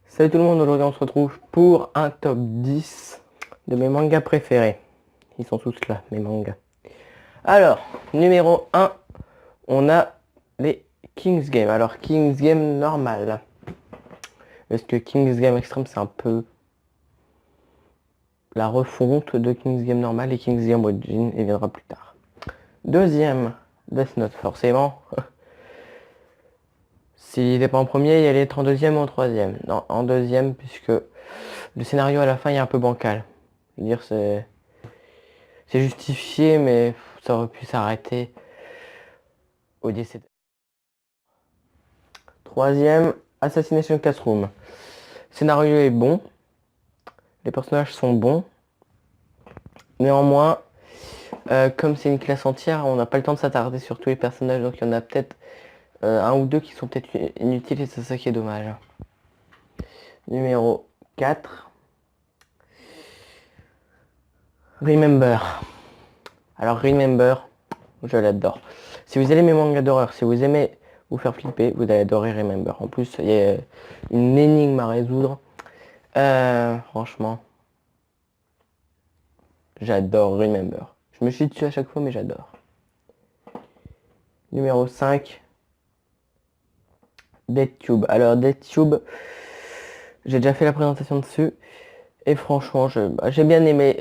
Salut tout le monde, aujourd'hui on se retrouve pour un top 10 de mes mangas préférés. Ils sont tous là, mes mangas. Alors, numéro 1, on a les King's Game. Alors, King's Game normal. Est-ce que King's Game Extreme, c'est un peu la refonte de King's Game normal et King's Game Origin, il viendra plus tard. Deuxième, Death Note, forcément. S'il n'est pas en premier, il allait être en deuxième ou en troisième. Non, en deuxième, puisque le scénario à la fin est un peu bancal. Je veux dire, c'est justifié, mais ça aurait pu s'arrêter au décès. Troisième, Assassination Classroom. Scénario est bon, les personnages sont bons. Néanmoins, comme c'est une classe entière, on n'a pas le temps de s'attarder sur tous les personnages, donc il y en a peut-être un ou deux qui sont peut-être inutiles et c'est ça qui est dommage. Numéro 4. Remember. Alors Remember, je l'adore. Si vous aimez mes mangas d'horreur, si vous aimez vous faire flipper, vous allez adorer Remember. En plus, il y a une énigme à résoudre. Franchement, j'adore Remember. Je me suis dessus à chaque fois, mais j'adore. Numéro 5. DeadTube. Alors DeadTube, j'ai déjà fait la présentation dessus. Et franchement, j'ai bien aimé.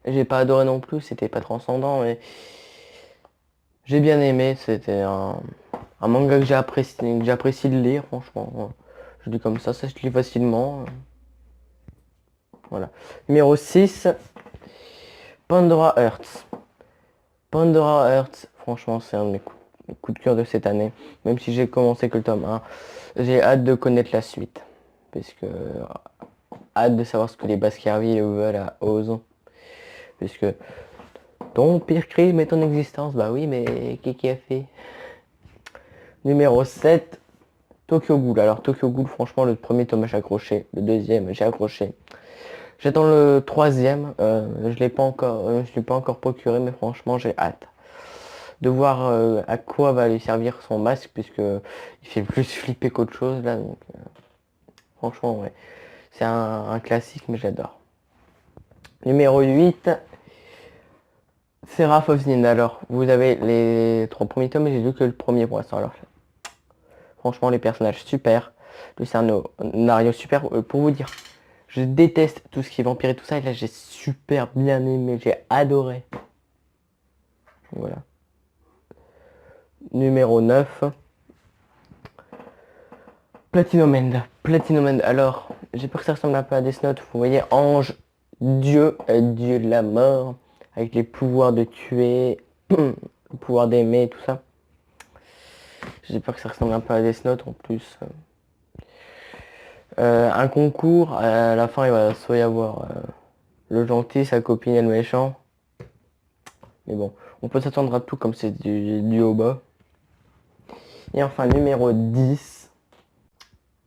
J'ai pas adoré non plus, c'était pas transcendant, mais j'ai bien aimé. C'était un manga que j'apprécie de lire, franchement. Je dis comme ça se lit facilement. Voilà. Numéro 6. Pandora Hearts. Pandora Hearts, franchement, c'est un de mes coups de cœur de cette année. Même si j'ai commencé que le tome 1, j'ai hâte de connaître la suite. Puisque hâte de savoir ce que les Baskerville veulent à Oz. Puisque ton pire crime est ton existence. Bah oui, mais qui a fait? Numéro 7, Tokyo Ghoul. Alors Tokyo Ghoul, franchement, le premier tome j'ai accroché. Le deuxième, j'ai accroché. J'attends le troisième. Je l'ai pas encore procuré, mais franchement, j'ai hâte de voir à quoi va lui servir son masque, puisque il fait plus flipper qu'autre chose là. Donc, franchement, ouais. C'est un classique, mais j'adore. Numéro 8, Seraph of Nin. Alors, vous avez les 3 premiers tomes, mais j'ai lu que le premier pour l'instant. Alors, franchement, les personnages super. Le scénario super. Pour vous dire, je déteste tout ce qui est vampire et tout ça. Et là, j'ai super bien aimé. J'ai adoré. Voilà. Numéro 9. Platinum End. Platinum End. Alors, j'ai peur que ça ressemble un peu à Death Note. Vous voyez, ange, dieu, dieu de la mort, avec les pouvoirs de tuer, le pouvoir d'aimer, tout ça. J'ai peur que ça ressemble un peu à Death Note en plus. Un concours, à la fin il va soit y avoir le gentil, sa copine et le méchant. Mais bon, on peut s'attendre à tout comme c'est du haut bas. Et enfin numéro 10,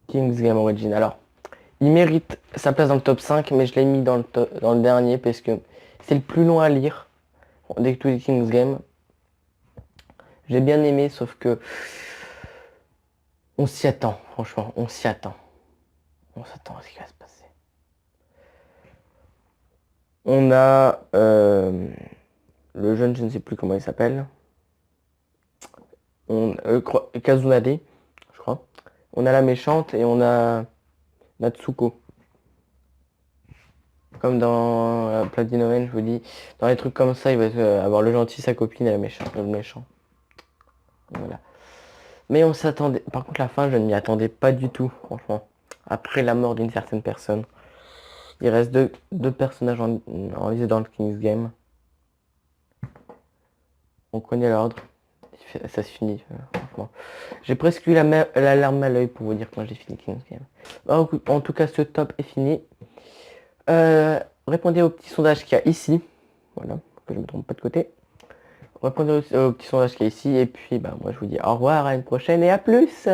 King's Game Origin. Alors, il mérite sa place dans le top 5, mais je l'ai mis dans le dernier parce que c'est le plus long à lire dès que tous les King's Game. J'ai bien aimé, sauf que on s'y attend, franchement, on s'y attend. On s'attend à ce qui va se passer. On a le jeune, je ne sais plus comment il s'appelle. Kazunade, je crois. On a la méchante et on a Natsuko. Comme dans Platinum Man, je vous dis, dans les trucs comme ça, il va avoir le gentil, sa copine et le méchant. Voilà. Mais on s'attendait. Par contre, la fin, je ne m'y attendais pas du tout, franchement. Après la mort d'une certaine personne. Il reste deux personnages en liste dans le King's Game. On connaît l'ordre. Ça se finit, franchement. J'ai presque eu la larme à l'œil pour vous dire quand j'ai fini King's Game. En tout cas, ce top est fini. Répondez au petit sondage qu'il y a ici. Voilà, que je ne me trompe pas de côté. Répondez au petit sondage qu'il y a ici. Et puis, bah, moi, je vous dis au revoir, à une prochaine et à plus.